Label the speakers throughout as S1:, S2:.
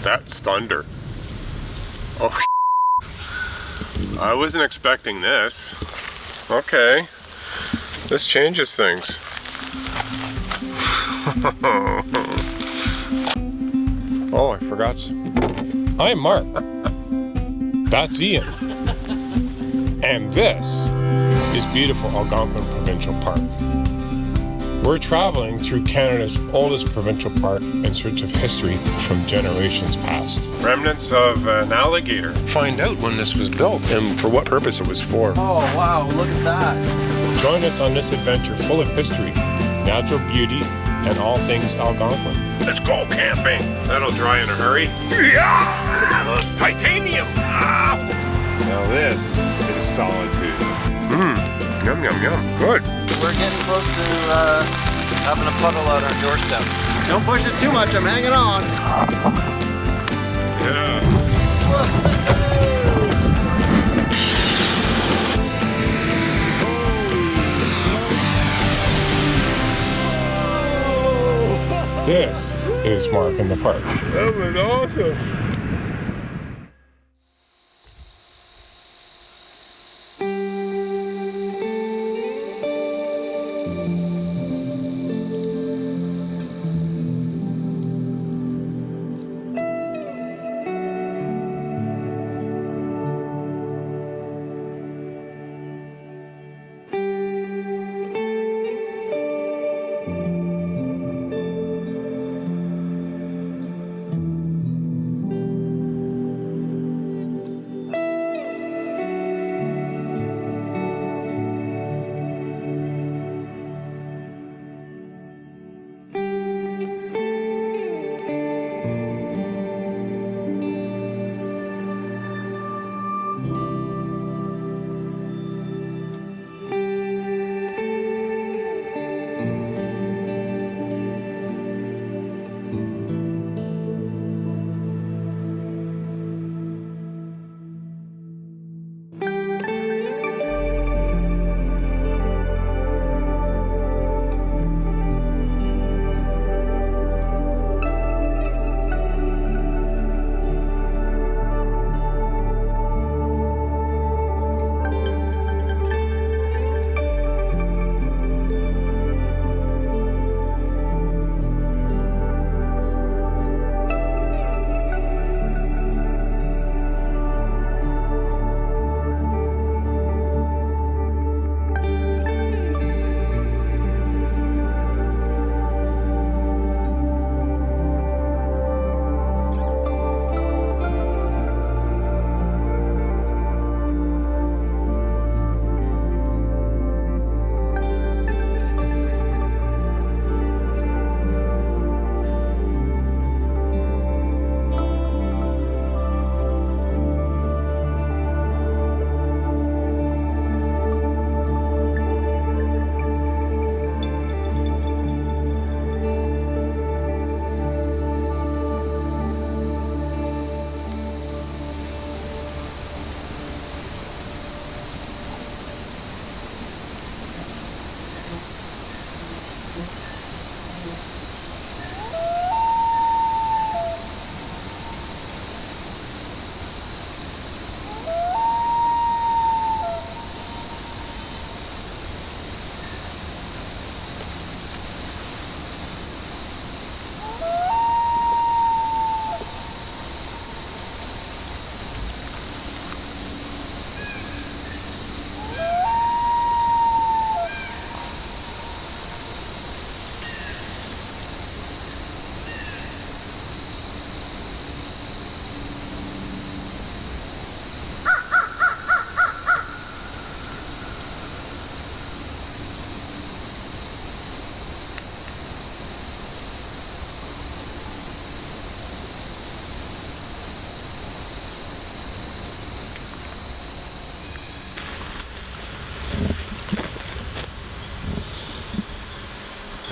S1: That's thunder. Oh, I wasn't expecting this. Okay, this changes things. Oh, I forgot. I'm Mark. That's Iain. And this is beautiful Algonquin Provincial Park. We're traveling through Canada's oldest provincial park in search of history from generations past. Remnants of an alligator. Find out when this was built and for what purpose it was for.
S2: Oh wow, look at that.
S1: Join us on this adventure full of history, natural beauty, and all things Algonquin. Let's go camping. That'll dry in a hurry. Yeah! Titanium! Ah! Now this is solitude. Yum, yum, yum. Good.
S2: We're getting close to having a puddle out our doorstep. Don't push it too much, I'm hanging on.
S1: Yeah. This is Mark in the Park. That was awesome.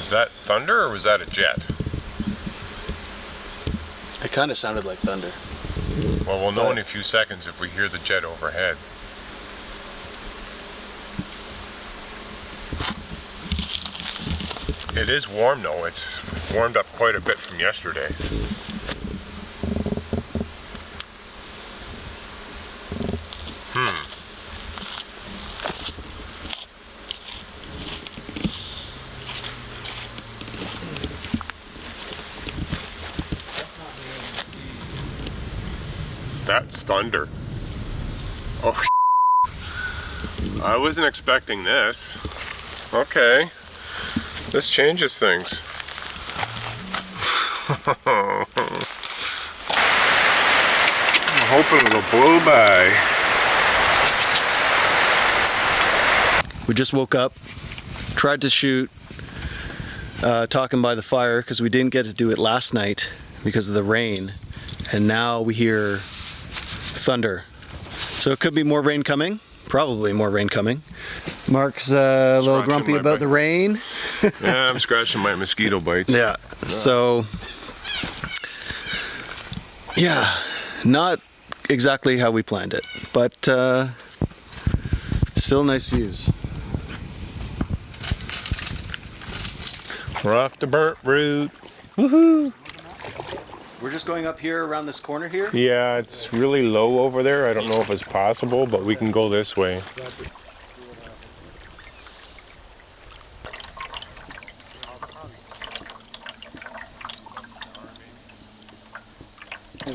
S1: Was that thunder or was that a jet?
S2: It kind of sounded like thunder.
S1: Well, we'll know in a few seconds if we hear the jet overhead. It is warm though. It's warmed up quite a bit from yesterday. That's thunder. Oh, I wasn't expecting this. Okay, this changes things. I'm hoping it'll blow by.
S2: We just woke up, tried to shoot talking by the fire because we didn't get to do it last night because of the rain, and now we hear thunder. So it could be more rain coming, probably more rain coming. Mark's a little grumpy about the rain.
S1: Yeah, I'm scratching my mosquito bites.
S2: Yeah, so yeah, not exactly how we planned it, but still nice views.
S1: We're off to Burntroot. Woohoo!
S2: We're just going up here around this corner here?
S1: Yeah, it's really low over there. I don't know if it's possible, but we can go this way.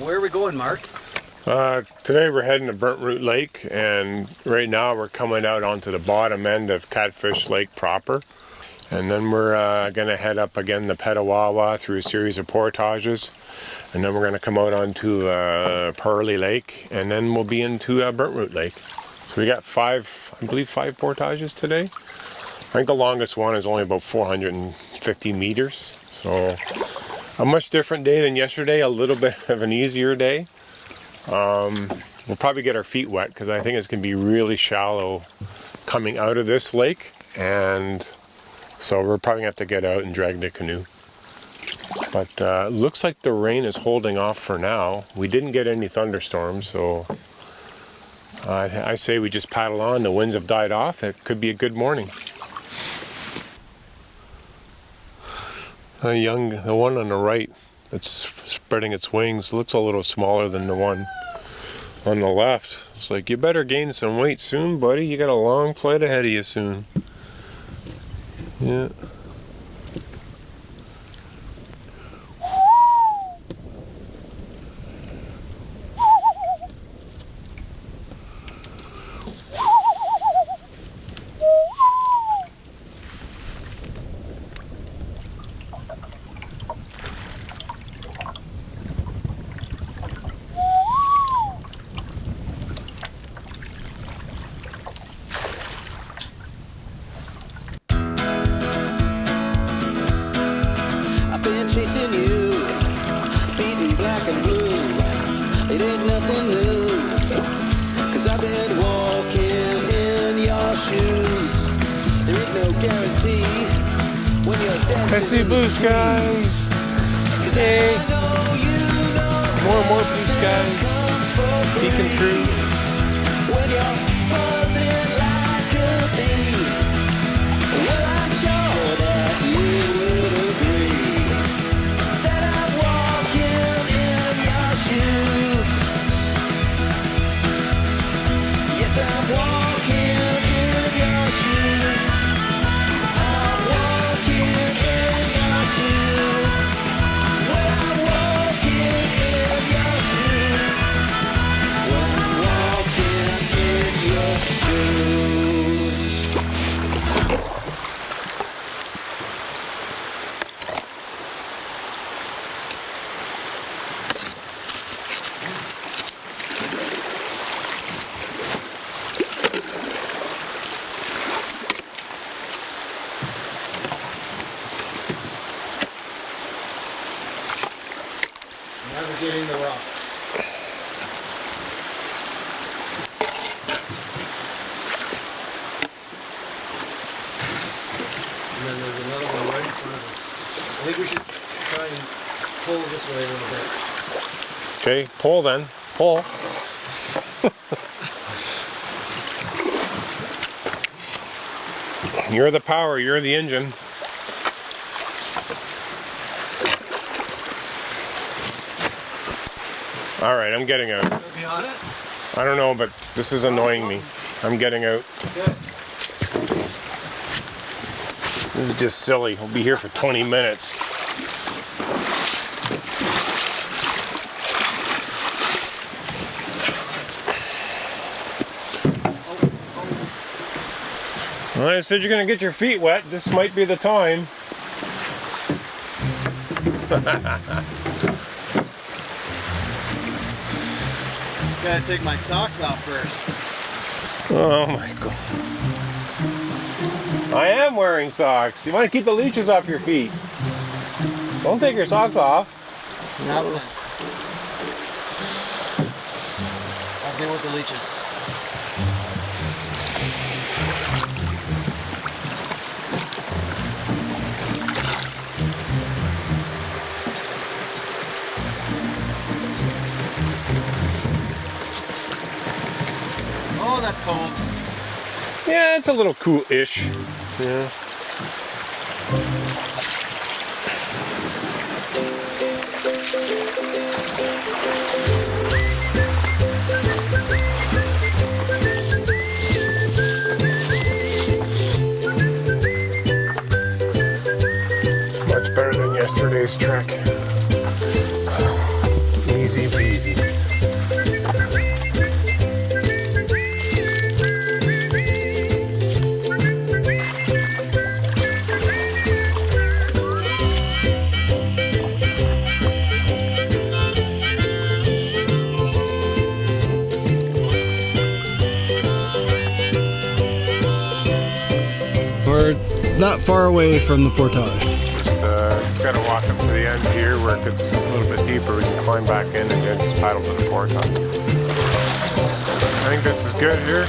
S2: Where are we going, Mark?
S1: Today we're heading to Burntroot Lake, and right now we're coming out onto the bottom end of Catfish Lake proper. And then we're going to head up again the Petawawa through a series of portages. And then we're going to come out onto Pulley Lake, and then we'll be into Burntroot Lake. So we got I believe five portages today. I think the longest one is only about 450 meters. So a much different day than yesterday, a little bit of an easier day. We'll probably get our feet wet because I think it's going to be really shallow coming out of this lake. And so we're probably going to have to get out and drag the canoe. But it looks like the rain is holding off for now. We didn't get any thunderstorms, so I say we just paddle on. The winds have died off. It could be a good morning. The one on the right that's spreading its wings looks a little smaller than the one on the left. It's like, you better gain some weight soon, buddy. You got a long flight ahead of you soon. Yeah.
S3: Chasing you, beating black and blue. It ain't nothing new, 'cause I've been walking in your shoes. There ain't no guarantee when you're dancing.
S1: I see blue skies. Hey, more and more blue skies peeking through.
S3: When you're buzzing like a bee, well, I'm sure that you would agree. Yes, I'm walking in your shoes. I'm walking in your shoes. When I'm walking in your shoes. When I'm walking in your shoes.
S2: Navigating the rocks. And then there's another one right in front of us. I think we should try and pull this way a little bit.
S1: Okay, pull then. Pull. You're the power, you're the engine. All right, I'm getting out.
S2: Be on it?
S1: I don't know, but this is annoying me. I'm getting out.
S2: Okay.
S1: This is just silly. We'll be here for 20 minutes. Well, I said you're gonna get your feet wet. This might be the time.
S2: Gotta take my socks off first.
S1: Oh my god. I am wearing socks. You want to keep the leeches off your feet. Don't take your socks off.
S2: What's happening? I'll deal with the leeches. Oh, that's cold.
S1: Yeah, it's a little cool-ish. Yeah. Much better than yesterday's trek. Easy peasy.
S2: We're not far away from the portage.
S1: Just gotta walk up to the end here where it gets a little bit deeper. We can climb back in and then just paddle to the portage. I think this is good here.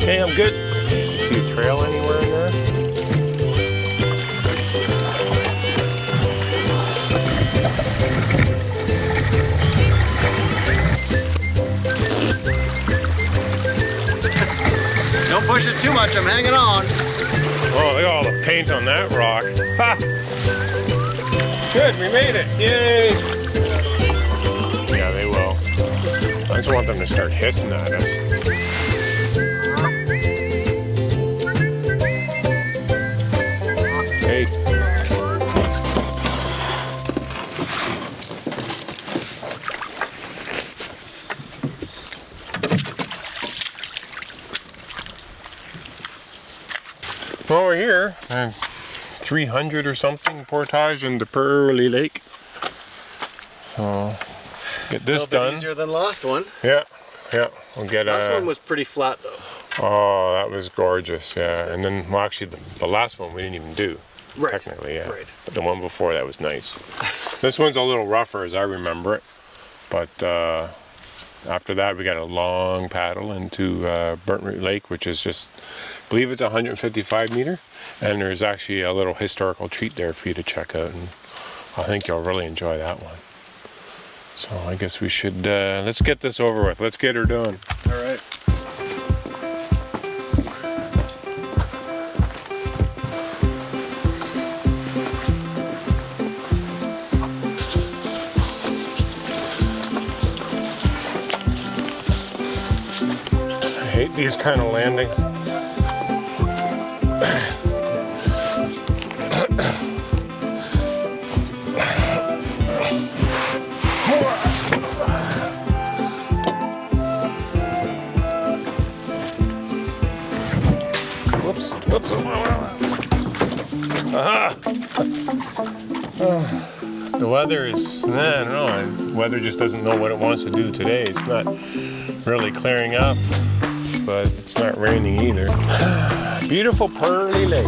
S1: Okay, I'm good. See a trail anywhere in there?
S2: Don't push it too much, I'm hanging on.
S1: Oh, look at all the paint on that rock. Ha! Good, we made it. Yay! Yeah, they will. I just want them to start hissing at us. Hey. Well, we're here, 300 or something portage in the Pulley Lake. So, get this done.
S2: Easier than the last one.
S1: Yeah, we'll get a...
S2: Last one was pretty flat though.
S1: Oh, that was gorgeous, yeah. And then, well, actually, the last one we didn't even do,
S2: Right.
S1: technically, yeah.
S2: Right.
S1: But the one before that was nice. This one's a little rougher as I remember it, but after that we got a long paddle into Burntroot Lake, which is just, I believe it's 155 meter, and there's actually a little historical treat there for you to check out, and I think you'll really enjoy that one. So I guess we should, let's get this over with. Let's get her done.
S2: All right.
S1: I hate these kind of landings. Whoops, whoops. Aha! The weather is, I don't know, the weather just doesn't know what it wants to do today. It's not really clearing up, but it's not raining either. Beautiful Pulley Lake.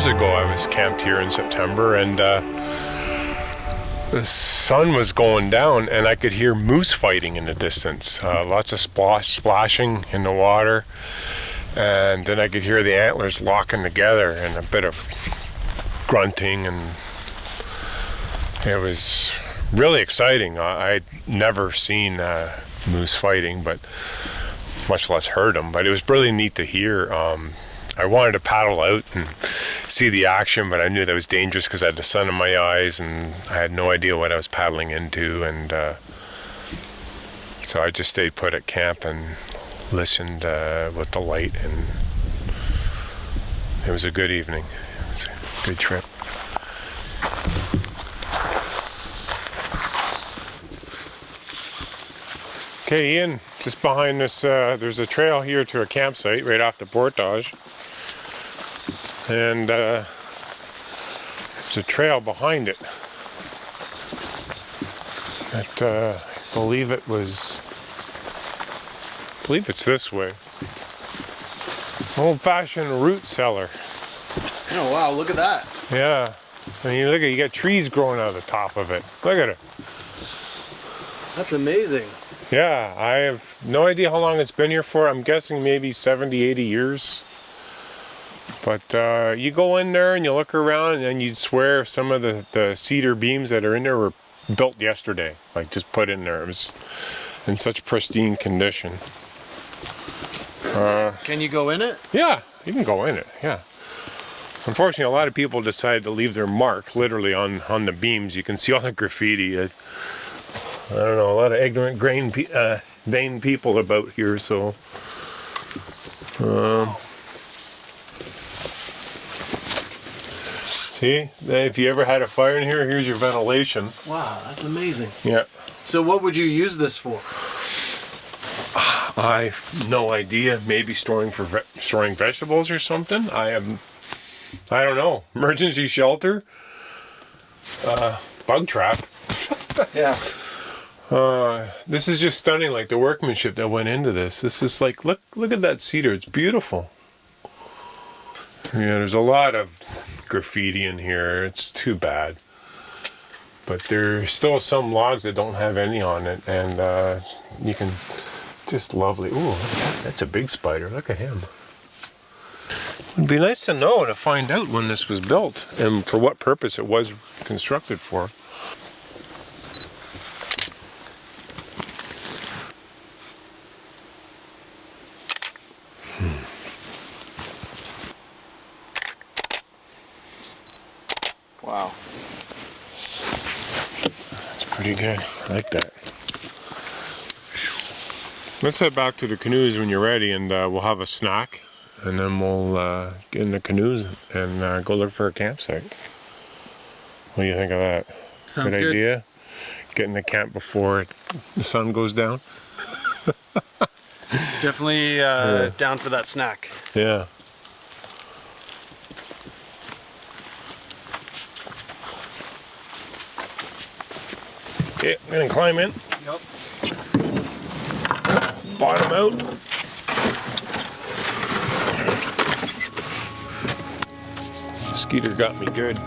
S1: years ago I was camped here in September, and the sun was going down and I could hear moose fighting in the distance. Lots of splashing in the water, and then I could hear the antlers locking together and a bit of grunting, and it was really exciting. I'd never seen moose fighting, but much less heard them, but it was really neat to hear. I wanted to paddle out and see the action, but I knew that was dangerous because I had the sun in my eyes and I had no idea what I was paddling into, and so I just stayed put at camp and listened with the light, and it was a good evening. It was a good trip. Okay, Ian, just behind this, there's a trail here to a campsite right off the portage. And there's a trail behind it that I believe it's this way. Old-fashioned root cellar.
S2: Oh wow, look at that.
S1: Yeah. I mean, look at, you got trees growing out of the top of it. Look at it.
S2: That's amazing.
S1: Yeah, I have no idea how long it's been here for. I'm guessing maybe 70, 80 years. But you go in there and you look around, and then you'd swear some of the cedar beams that are in there were built yesterday. Like, just put in there. It was in such pristine condition.
S2: Can you go in it?
S1: Yeah, you can go in it, yeah. Unfortunately, a lot of people decided to leave their mark literally on the beams. You can see all the graffiti. I don't know, a lot of ignorant, vain people about here, so... See, if you ever had a fire in here, here's your ventilation.
S2: Wow, that's amazing.
S1: Yeah.
S2: So what would you use this for?
S1: I've no idea. Maybe storing vegetables or something. I don't know. Emergency shelter. Bug trap.
S2: Yeah.
S1: This is just stunning. Like the workmanship that went into this. This is like, look at that cedar. It's beautiful. Yeah, there's a lot of graffiti in here. It's too bad. But there's still some logs that don't have any on it, and you can just lovely. Ooh, look at that. That's a big spider. Look at him. It'd be nice to know, to find out when this was built and for what purpose it was constructed for.
S2: Wow.
S1: That's pretty good. I like that. Let's head back to the canoes when you're ready, and we'll have a snack, and then we'll get in the canoes and go look for a campsite. What do you think of that?
S2: Sounds
S1: good idea? Get in the camp before the sun goes down?
S2: Definitely down for that snack.
S1: Yeah. Okay, I'm gonna climb in.
S2: Yep.
S1: Bottom out. Skeeter got me good.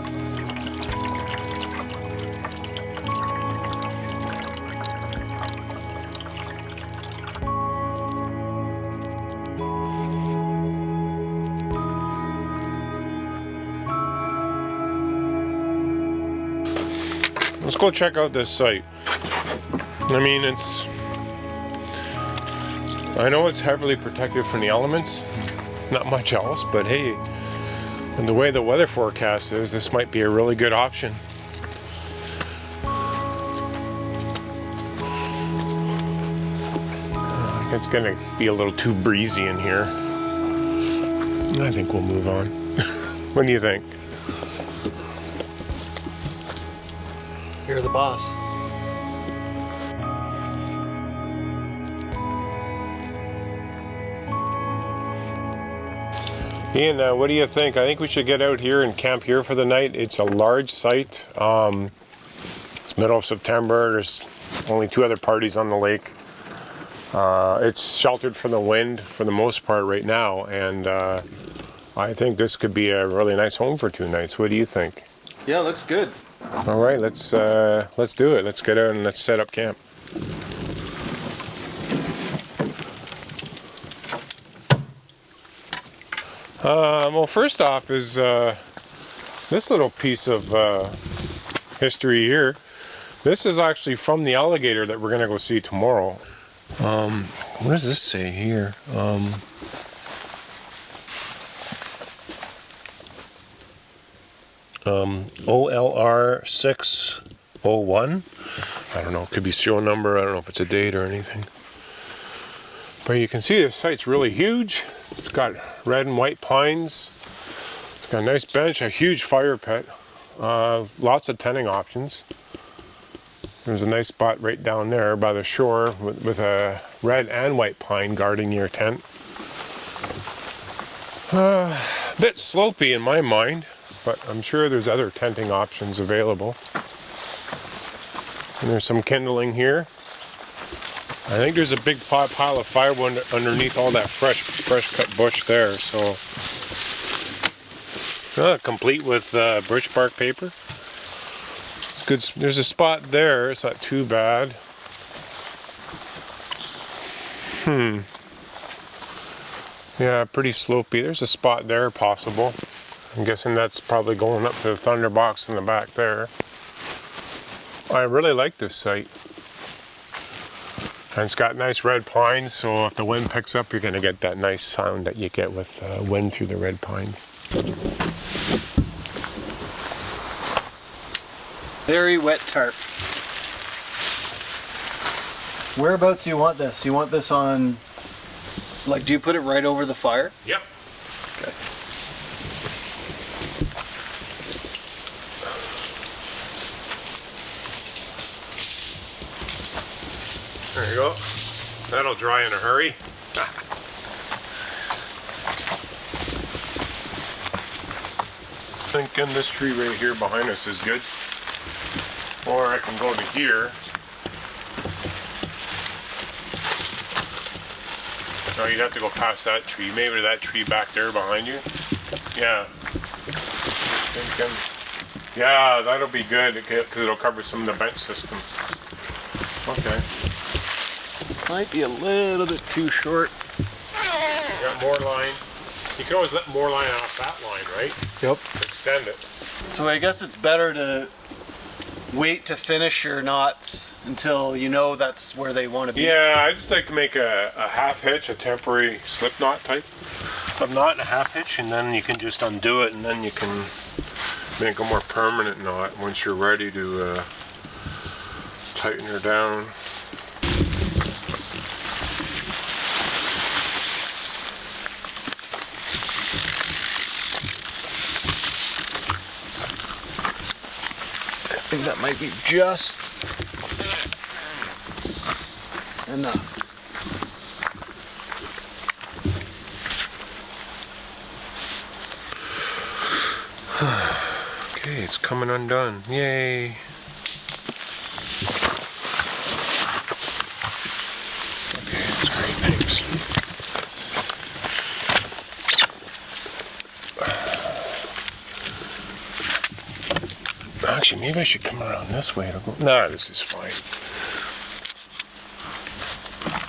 S1: Let's go check out this site. I mean, I know it's heavily protected from the elements, not much else, but hey, and the way the weather forecast is, this might be a really good option. It's gonna be a little too breezy in here. I think we'll move on. What do you think?
S2: You're the boss.
S1: Ian, what do you think? I think we should get out here and camp here for the night. It's a large site. It's middle of September. There's only 2 other parties on the lake. It's sheltered from the wind for the most part right now, and I think this could be a really nice home for 2 nights. What do you think?
S2: Yeah, looks good.
S1: All right, let's do it. Let's get out and let's set up camp. Well, first off is this little piece of history here. This is actually from the alligator that we're gonna go see tomorrow. What does this say here? OLR 601. I don't know, it could be serial number. I don't know if it's a date or anything. But you can see this site's really huge. It's got red and white pines. It's got a nice bench, a huge fire pit, lots of tenting options. There's a nice spot right down there by the shore with a red and white pine guarding your tent. A bit slopey in my mind, but I'm sure there's other tenting options available. And there's some kindling here. I think there's a big pile of firewood underneath all that fresh cut bush there. So complete with birch bark paper. Good. There's a spot there. It's not too bad. Yeah, pretty slopey. There's a spot there possible. I'm guessing that's probably going up to the Thunderbox in the back there. I really like this site. And it's got nice red pines, so if the wind picks up, you're going to get that nice sound that you get with wind through the red pines.
S2: Very wet tarp. Whereabouts do you want this? You want this on, like, do you put it right over the fire?
S1: Yep.
S2: Okay.
S1: There you go. That'll dry in a hurry. Thinking this tree right here behind us is good. Or I can go to here. No, you'd have to go past that tree. Maybe that tree back there behind you. Yeah. Thinking. Yeah, that'll be good because it'll cover some of the bench system. Okay.
S2: Might be a little bit too short.
S1: You got more line. You can always let more line off that line, right?
S2: Yep.
S1: Extend it.
S2: So I guess it's better to wait to finish your knots until you know that's where they want to be.
S1: Yeah, I just like to make a half hitch, a temporary slip knot type of knot, and a half hitch, and then you can just undo it, and then you can make a more permanent knot once you're ready to tighten her down.
S2: I think that might be just enough.
S1: Okay, it's coming undone. Yay! Okay, that's great, thanks. Actually, maybe I should come around this way to go. Nah, this is fine.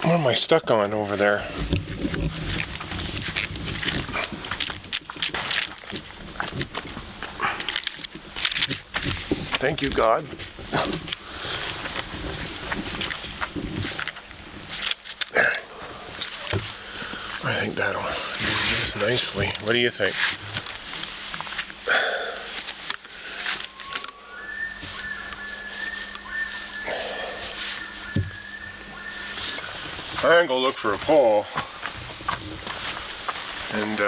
S1: What am I stuck on over there? Thank you, God. I think that'll do this nicely. What do you think? I'm gonna go look for a pole, and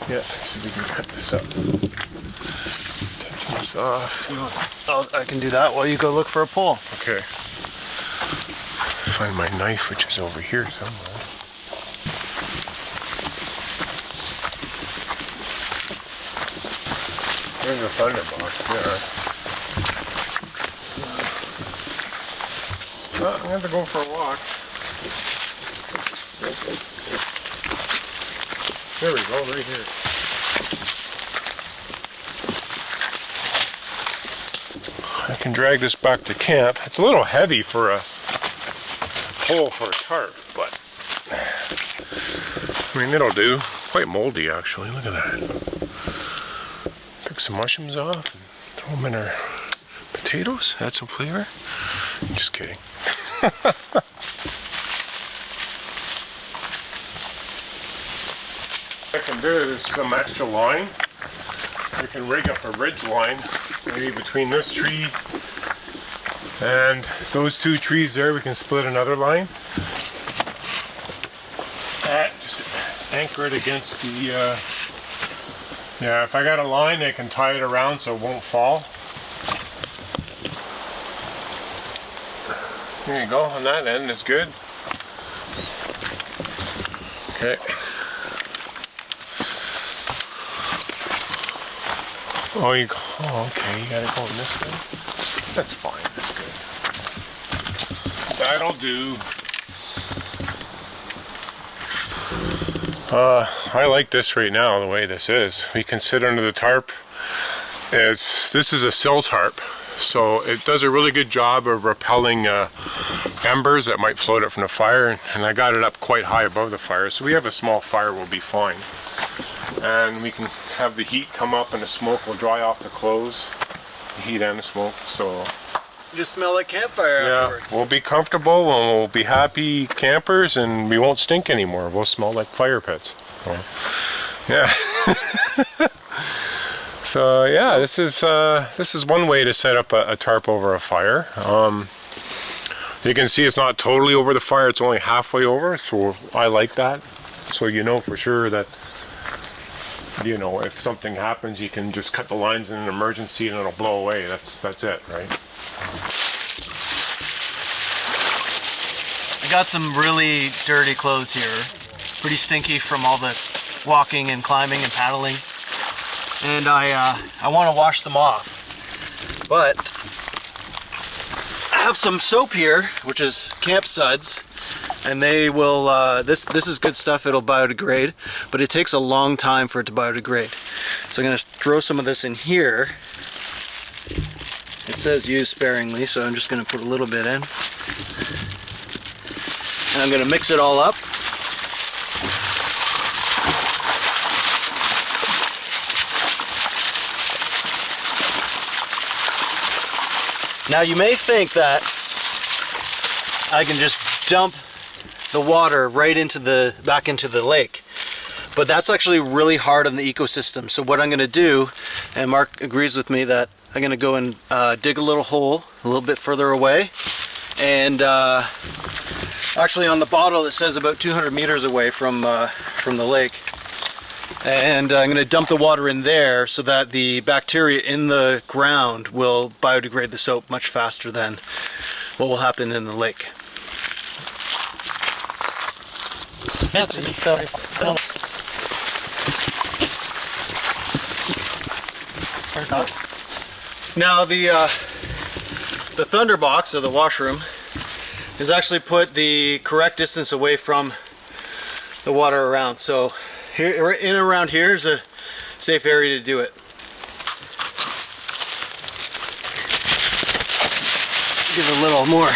S1: yeah, see if we can cut this up. Tension this off.
S2: Oh, I can do that while you go look for a pole.
S1: Okay. Find my knife, which is over here somewhere. There's a Thunderbox, yeah. Well, I'm gonna have to go for a walk. There we go, right here. I can drag this back to camp. It's a little heavy for a pole for a tarp, but I mean, it'll do. Quite moldy, actually. Look at that. Pick some mushrooms off and throw them in our potatoes. Add some flavor. Just kidding. I can do some extra line. We can rig up a ridge line, maybe between this tree and those two trees there. We can split another line. Just anchor it against the. Yeah, if I got a line, I can tie it around so it won't fall. There you go. On that end is good. Okay. Oh, okay, you gotta go in this way. That's fine, that's good. That'll do. I like this right now, the way this is. We can sit under the tarp. This is a sill tarp, so it does a really good job of repelling embers that might float up from the fire, and I got it up quite high above the fire, so we have a small fire, we'll be fine. And we can have the heat come up and the smoke will dry off the clothes, the heat and the smoke, so.
S2: Just smell like campfire afterwards.
S1: We'll be comfortable and we'll be happy campers and we won't stink anymore. We'll smell like fire pits. So, yeah. So yeah, this is one way to set up a tarp over a fire. You can see it's not totally over the fire, it's only halfway over, so I like that. So you know for sure that, you know, if something happens, you can just cut the lines in an emergency and it'll blow away. That's it, right?
S2: I got some really dirty clothes here. Pretty stinky from all the walking and climbing and paddling. And I want to wash them off. But I have some soap here, which is Camp Suds. And they will, this is good stuff, it'll biodegrade, but it takes a long time for it to biodegrade. So I'm going to throw some of this in here. It says use sparingly, so I'm just going to put a little bit in. And I'm going to mix it all up. Now you may think that I can just dump the water right back into the lake, but that's actually really hard on the ecosystem. So what I'm going to do, and Mark agrees with me, that I'm going to go and dig a little hole a little bit further away, and actually on the bottle it says about 200 meters away from the lake, and I'm going to dump the water in there so that the bacteria in the ground will biodegrade the soap much faster than what will happen in the lake. Now the Thunderbox, or the washroom, is actually put the correct distance away from the water around. So here, in and around here is a safe area to do it. Give it a little more.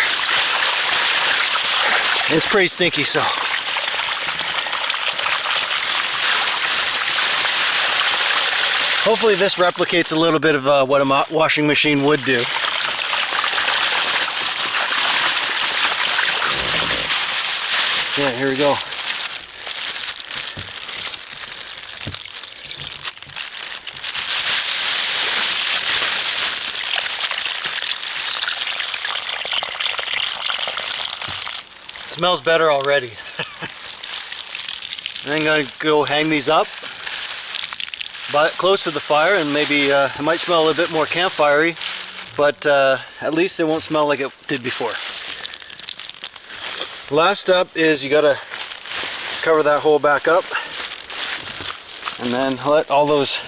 S2: It's pretty stinky, so. Hopefully this replicates a little bit of what a washing machine would do. Yeah, here we go. It smells better already. I'm gonna go hang these up, but close to the fire, and maybe it might smell a little bit more campfirey, but at least it won't smell like it did before. Last step is you gotta cover that hole back up and then let all those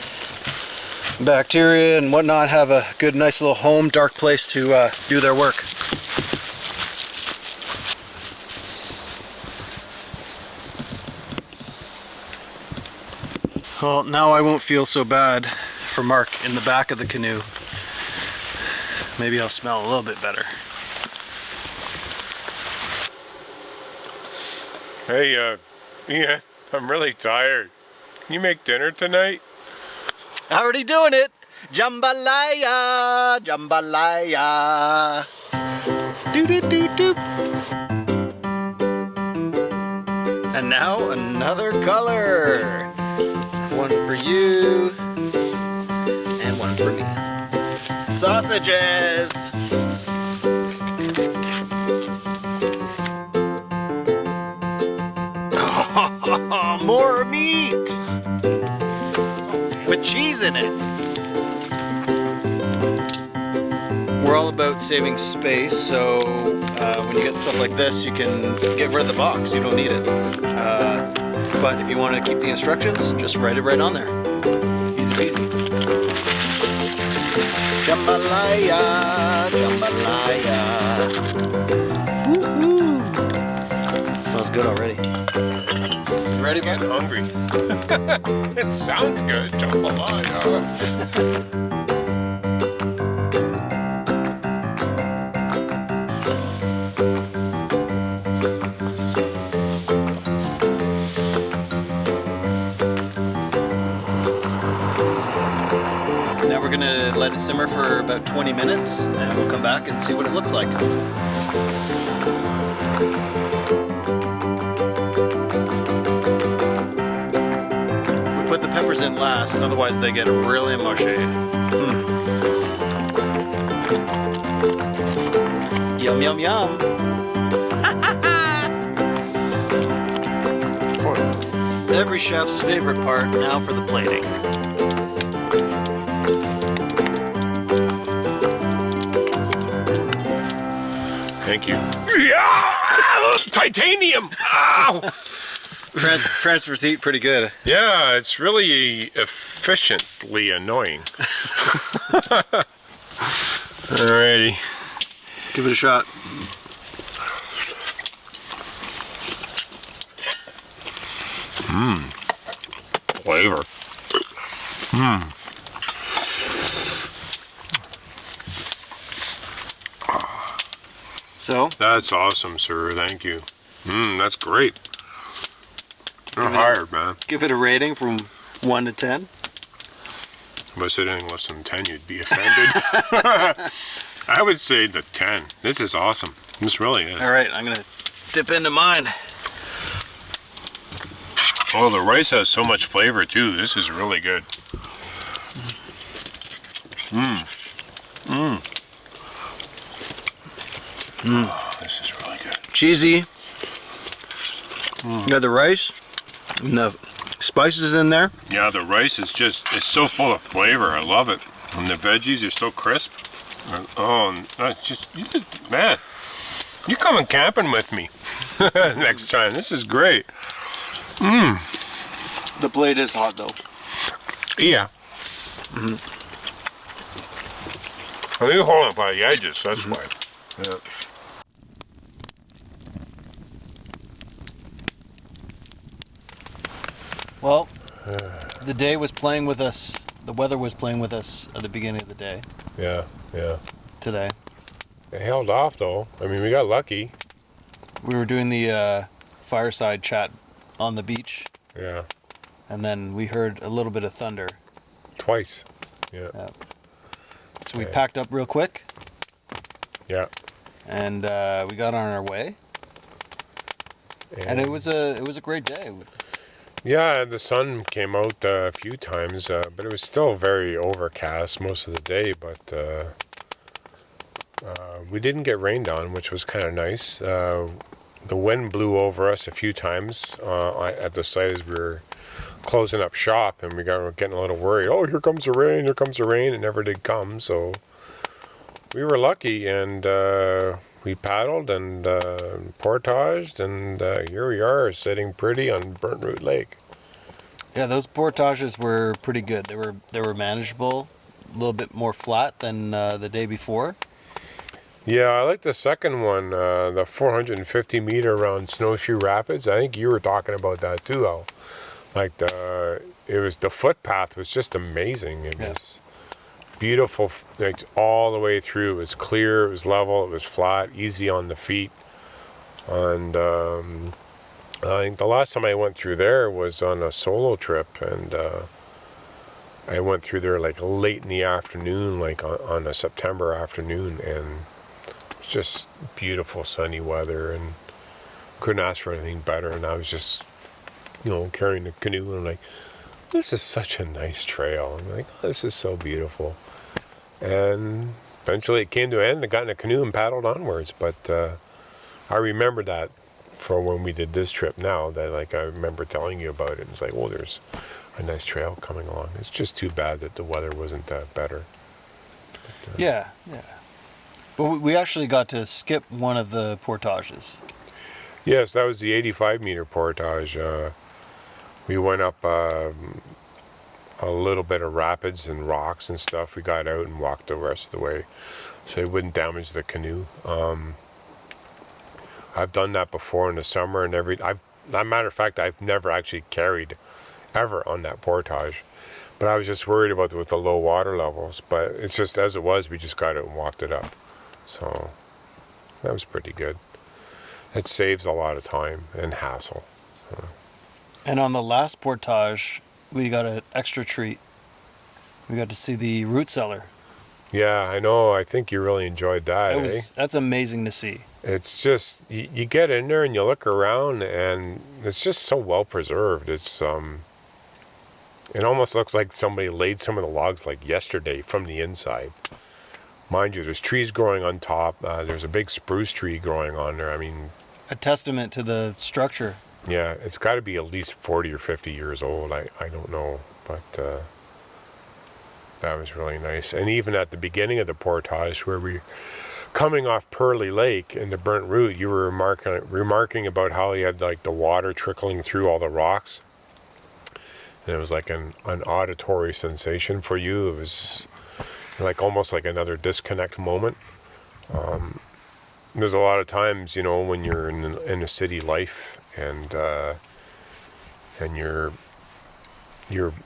S2: bacteria and whatnot have a good, nice little home, dark place to do their work. Well, now I won't feel so bad for Mark in the back of the canoe. Maybe I'll smell a little bit better.
S1: Hey, Ian, I'm really tired. Can you make dinner tonight?
S2: Already doing it! Jambalaya! Jambalaya! Doo-doo-doo-doo! And now another color! One for you, and one for me. Sausages! Oh, more meat! With cheese in it. We're all about saving space, so when you get stuff like this, you can get rid of the box. You don't need it. But if you want to keep the instructions, just write it right on there. Easy peasy. Jambalaya, jambalaya. Woo-hoo. Smells good already. You ready,
S1: I'm
S2: bud?
S1: hungry. It sounds good, jambalaya.
S2: Now we're gonna let it simmer for about 20 minutes and we'll come back and see what it looks like. We put the peppers in last, otherwise they get really mushy. Yum, yum, yum. Every chef's favorite part, now for the plating.
S1: Thank you. Yeah! Titanium! Ow!
S2: Transfers heat pretty good.
S1: Yeah, it's really efficiently annoying. Alrighty.
S2: Give it a shot.
S1: Flavor.
S2: So,
S1: That's awesome, sir. Thank you. That's great. You're hired, man.
S2: give it a rating from 1 to 10.
S1: If I said anything less than 10, you'd be offended. I would say the 10. This is awesome. This really is.
S2: All right, I'm gonna dip into mine.
S1: Oh, the rice has so much flavor too. This is really good. Oh, this is really good.
S2: Cheesy. You got the rice and the spices in there.
S1: Yeah, the rice is it's so full of flavor. I love it. And the veggies are so crisp. Oh, that's just, man, you're coming camping with me next time. This is great.
S2: The blade is hot though.
S1: Yeah. Well, you hold it by the edges, that's why. Yeah.
S2: Well, the day was playing with us. The weather was playing with us at the beginning of the day
S1: Yeah, yeah.
S2: today.
S1: It held off though. I mean, we got lucky.
S2: We were doing the fireside chat on the beach,
S1: Yeah.
S2: and then we heard a little bit of thunder.
S1: Twice. Yeah.
S2: So we
S1: Okay.
S2: packed up real quick,
S1: Yeah.
S2: and we got on our way. And it was a great day.
S1: Yeah, the sun came out a few times, but it was still very overcast most of the day. But we didn't get rained on, which was kind of nice. The wind blew over us a few times at the site as we were closing up shop, and we were getting a little worried. Oh, here comes the rain! Here comes the rain! It never did come, so we were lucky, and we paddled and portaged, and here we are sitting pretty on Burntroot Lake.
S2: Yeah, those portages were pretty good. They were manageable, a little bit more flat than the day before.
S1: Yeah, I like the second one, the 450 meter around Snowshoe Rapids. I think you were talking about that too, Al. Like the footpath was just amazing. It was beautiful, like all the way through. It was clear, it was level, it was flat, easy on the feet. And I think the last time I went through there was on a solo trip, and I went through there like late in the afternoon, like on a September afternoon, and it was just beautiful sunny weather, and couldn't ask for anything better. And I was just, carrying the canoe, and I'm like, this is such a nice trail. I'm like, oh, this is so beautiful. And eventually it came to an end. I got in a canoe and paddled onwards. But I remember that for when we did this trip now, that like I remember telling you about it. It's like, oh, there's a nice trail coming along. It's just too bad that the weather wasn't that better. But,
S2: yeah. Well, we actually got to skip one of the portages.
S1: Yes, that was the 85-meter portage. We went up a little bit of rapids and rocks and stuff. We got out and walked the rest of the way, so it wouldn't damage the canoe. I've done that before in the summer, and as a matter of fact, I've never actually carried ever on that portage. But I was just worried about with the low water levels. But it's just as it was, we just got out and walked it up. So that was pretty good. It saves a lot of time and hassle. So.
S2: And on the last portage, we got an extra treat. We got to see the root cellar.
S1: Yeah, I know. I think you really enjoyed that.
S2: That's amazing to see.
S1: It's just you get in there and you look around, and it's just so well preserved. It's it almost looks like somebody laid some of the logs like yesterday from the inside. Mind you, there's trees growing on top. There's a big spruce tree growing on there. I mean,
S2: a testament to the structure.
S1: Yeah, it's got to be at least 40 or 50 years old. I don't know, but that was really nice. And even at the beginning of the portage, where we coming off Pulley Lake in the Burntroot, you were remarking about how you had like the water trickling through all the rocks, and it was like an auditory sensation for you. It was like almost like another disconnect moment. There's a lot of times, when you're in a city life, and your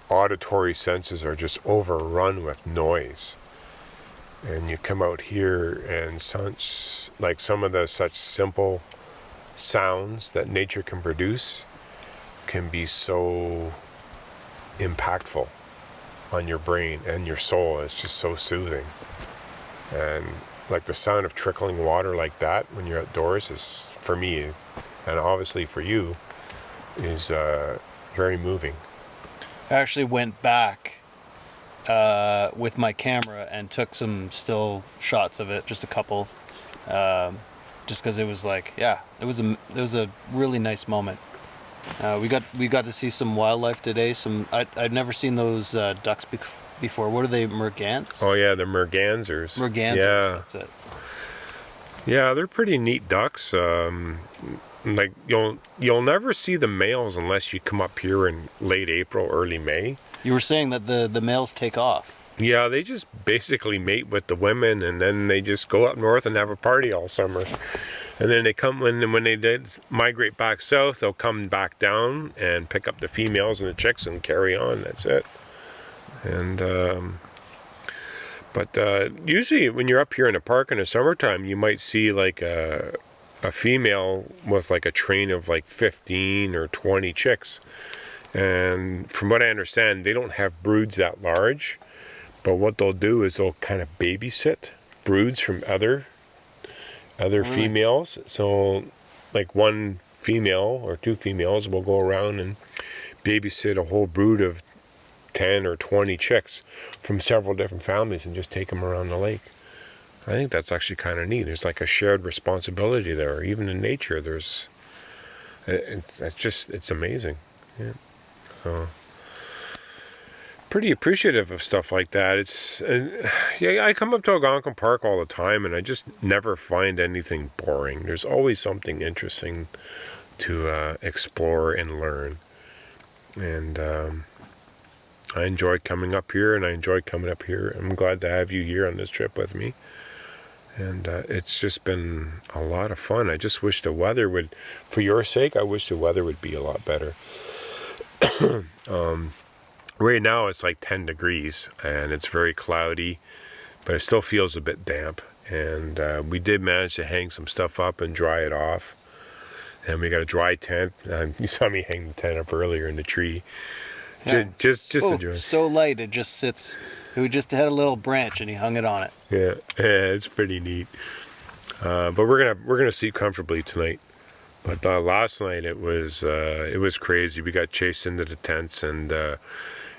S1: auditory senses are just overrun with noise, and you come out here and some of the such simple sounds that nature can produce can be so impactful on your brain and your soul. It's just so soothing. And like the sound of trickling water like that when you're outdoors is, for me, and obviously for you, is very moving.
S2: I actually went back with my camera and took some still shots of it, just a couple, just because it was like, it was a really nice moment. We got to see some wildlife today. I'd never seen those ducks before. What are they, Mergans?
S1: Oh yeah, the Mergansers.
S2: Yeah, that's it.
S1: Yeah, they're pretty neat ducks. Like you'll never see the males unless you come up here in late April, early May.
S2: You were saying that the males take off.
S1: Yeah, they just basically mate with the women, and then they just go up north and have a party all summer. And then they come when they did migrate back south, they'll come back down and pick up the females and the chicks and carry on. That's it. And but usually when you're up here in the park in the summertime, you might see like a female with like a train of like 15 or 20 chicks. And from what I understand, they don't have broods that large, but what they'll do is they'll kind of babysit broods from other females. So like one female or two females will go around and babysit a whole brood of 10 or 20 chicks from several different families and just take them around the lake. I think that's actually kind of neat. There's like a shared responsibility there. Even in nature, it's amazing. Yeah. So pretty appreciative of stuff like that. I come up to Algonquin Park all the time, and I just never find anything boring. There's always something interesting to explore and learn. And I enjoyed coming up here, and I enjoyed coming up here. I'm glad to have you here on this trip with me. And it's just been a lot of fun. I just wish the weather would, for your sake, I wish the weather would be a lot better. Right now it's like 10 degrees and it's very cloudy, but it still feels a bit damp. And we did manage to hang some stuff up and dry it off. And we got a dry tent. You saw me hang the tent up earlier in the tree.
S2: Yeah.
S1: Just enjoy.
S2: So light, it just sits. We just had a little branch and he hung it on it.
S1: Yeah, it's pretty neat. But we're gonna sleep comfortably tonight. But last night it was crazy. We got chased into the tents and it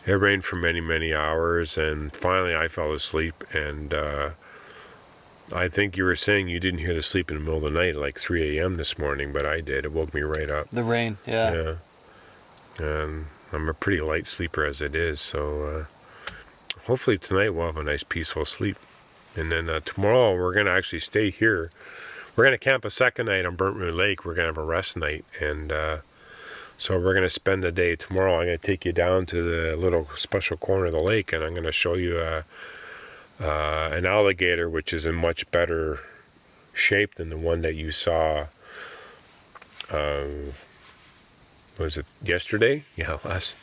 S1: rained for many hours. And finally I fell asleep. And I think you were saying you didn't hear the sleep in the middle of the night at like 3 a.m. this morning, but I did. It woke me right up.
S2: The rain, yeah.
S1: Yeah. And I'm a pretty light sleeper as it is, so hopefully tonight we'll have a nice peaceful sleep. And then tomorrow we're going to actually stay here. We're going to camp a second night on Burntroot Lake. We're going to have a rest night. And so we're going to spend the day tomorrow. I'm going to take you down to the little special corner of the lake, and I'm going to show you an alligator, which is in much better shape than the one that you saw. Was it yesterday? Yeah,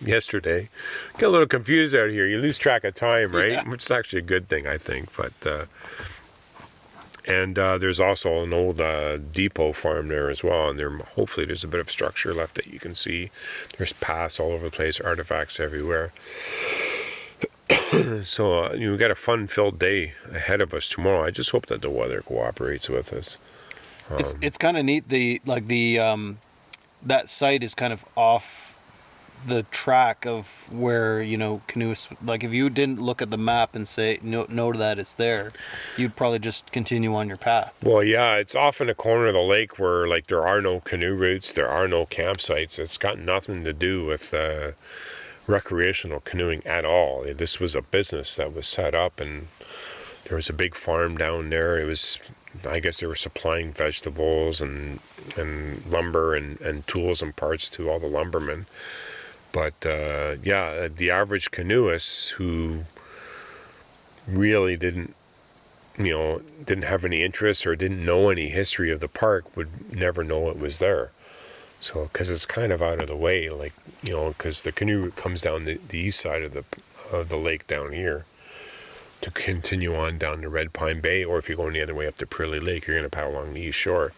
S1: yesterday. Get a little confused out here. You lose track of time, right?
S2: Yeah.
S1: Which is actually a good thing, I think. But and there's also an old depot farm there as well, and hopefully there's a bit of structure left that you can see. There's paths all over the place, artifacts everywhere. So we've got a fun-filled day ahead of us tomorrow. I just hope that the weather cooperates with us.
S2: It's kind of neat. That site is kind of off the track of where canoeists. Like if you didn't look at the map and say know that it's there, you'd probably just continue on your path.
S1: Well, yeah, it's off in a corner of the lake where like there are no canoe routes, there are no campsites. It's got nothing to do with recreational canoeing at all. This was a business that was set up, and there was a big farm down there. I guess they were supplying vegetables and lumber and tools and parts to all the lumbermen. But the average canoeist who really didn't have any interest or didn't know any history of the park would never know it was there. So, because it's kind of out of the way, like, because the canoe route comes down the east side of the lake down here to continue on down to Red Pine Bay, or if you're going the other way up to Pulley Lake, you're going to paddle along the east shore.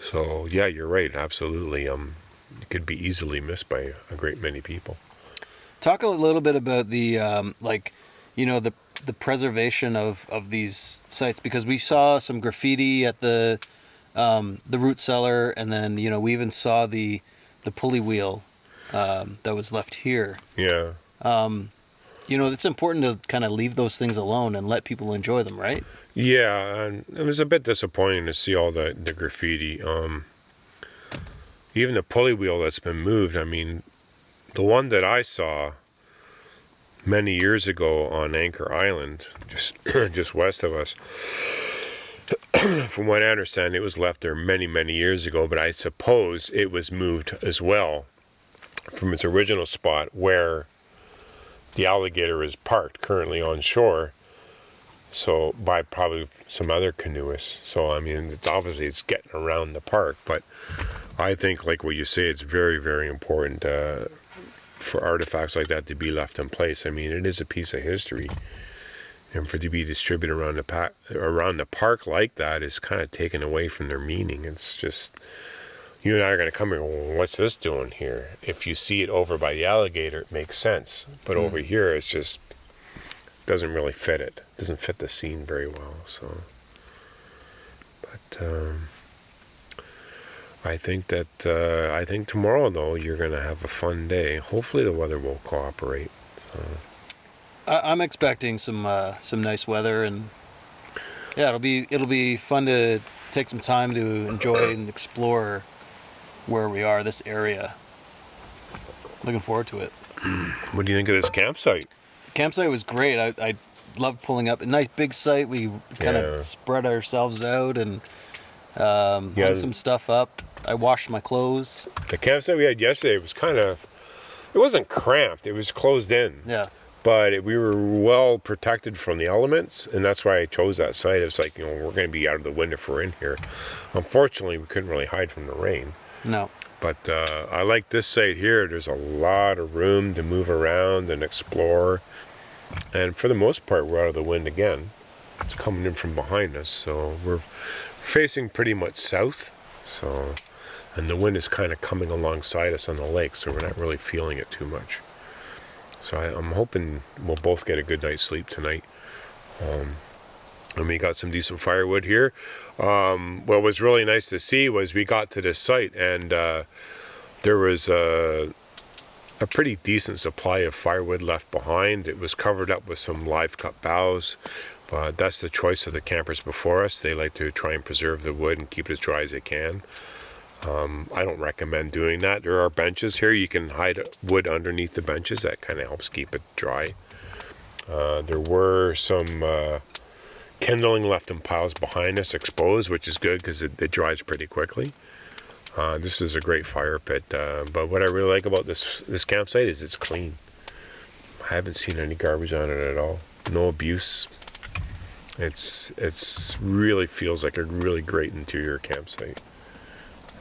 S1: So yeah, you're right, absolutely. It could be easily missed by a great many people.
S2: Talk a little bit about the the preservation of these sites, because we saw some graffiti at the root cellar, and then we even saw the pulley wheel that was left here.
S1: Yeah.
S2: It's important to kind of leave those things alone and let people enjoy them, right?
S1: Yeah, and it was a bit disappointing to see all the graffiti. Even the pulley wheel that's been moved. I mean, the one that I saw many years ago on Anchor Island, just west of us, from what I understand, it was left there many years ago, but I suppose it was moved as well from its original spot where the alligator is parked currently on shore, so by probably some other canoeists. So I mean, it's getting around the park, but I think, like what you say, it's very important for artifacts like that to be left in place. I mean, it is a piece of history, and for it to be distributed around the park like that is kind of taken away from their meaning. It's just, you and I are going to come here, well, what's this doing here? If you see it over by the alligator, it makes sense. But over here, it's just doesn't really fit it. It doesn't fit the scene very well. So, but I think tomorrow, though, you're going to have a fun day. Hopefully the weather will cooperate.
S2: I'm expecting some nice weather, and yeah, it'll be fun to take some time to enjoy and explore where we are, this area. Looking forward to it.
S1: What do you think of this campsite?
S2: The campsite was great. I loved pulling up a nice big site. We kind of spread ourselves out and hung some stuff up. I washed my clothes.
S1: The campsite we had yesterday was it wasn't cramped. It was closed in.
S2: Yeah.
S1: But we were well protected from the elements, and that's why I chose that site. It's like, we're going to be out of the wind if we're in here. Unfortunately, we couldn't really hide from the rain.
S2: No.
S1: But I like this site here. There's a lot of room to move around and explore. And for the most part, we're out of the wind again. It's coming in from behind us, so we're facing pretty much south. So, and the wind is kind of coming alongside us on the lake, so we're not really feeling it too much. So I'm hoping we'll both get a good night's sleep tonight. And we got some decent firewood here. What was really nice to see was we got to this site, and there was a pretty decent supply of firewood left behind. It was covered up with some live cut boughs, but that's the choice of the campers before us. They like to try and preserve the wood and keep it as dry as they can. I don't recommend doing that. There are benches here. You can hide wood underneath the benches. That kind of helps keep it dry. There were some kindling left in piles behind us exposed, which is good because it dries pretty quickly. This is a great fire pit, but what I really like about this campsite is it's clean. I haven't seen any garbage on it at all. No abuse. It's really feels like a really great interior campsite.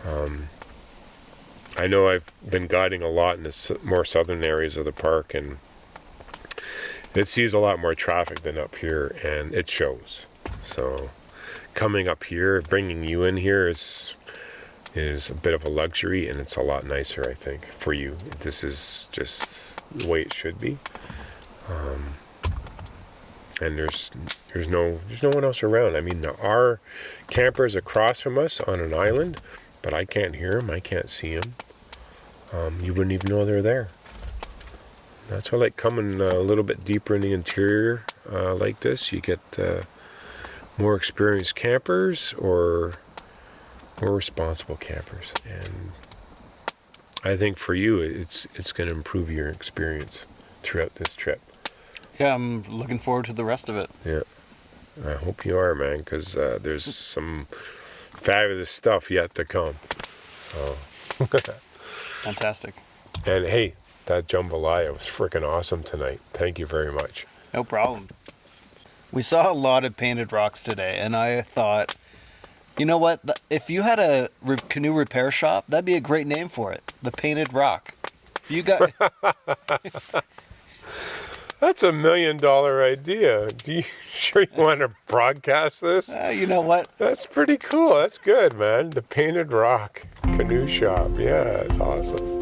S1: I know I've been guiding a lot in the more southern areas of the park, and it sees a lot more traffic than up here, and it shows. So coming up here, bringing you in here is a bit of a luxury, and it's a lot nicer, I think, for you. This is just the way it should be. And there's no one else around. I mean, there are campers across from us on an island, but I can't hear them. I can't see them. You wouldn't even know they're there. That's why I like coming a little bit deeper in the interior like this. You get more experienced campers or more responsible campers, and I think for you it's going to improve your experience throughout this trip.
S2: Yeah, I'm looking forward to the rest of it.
S1: Yeah, I hope you are, man, because there's some fabulous stuff yet to come. So
S2: Fantastic.
S1: And hey, that jambalaya was freaking awesome tonight. Thank you very much.
S2: No problem. We saw a lot of painted rocks today, and I thought, you know what? If you had a canoe repair shop, that'd be a great name for it. The Painted Rock. You got.
S1: That's $1 million idea. Do you sure you want to broadcast this?
S2: You know what?
S1: That's pretty cool. That's good, man. The Painted Rock Canoe Shop. Yeah, it's awesome.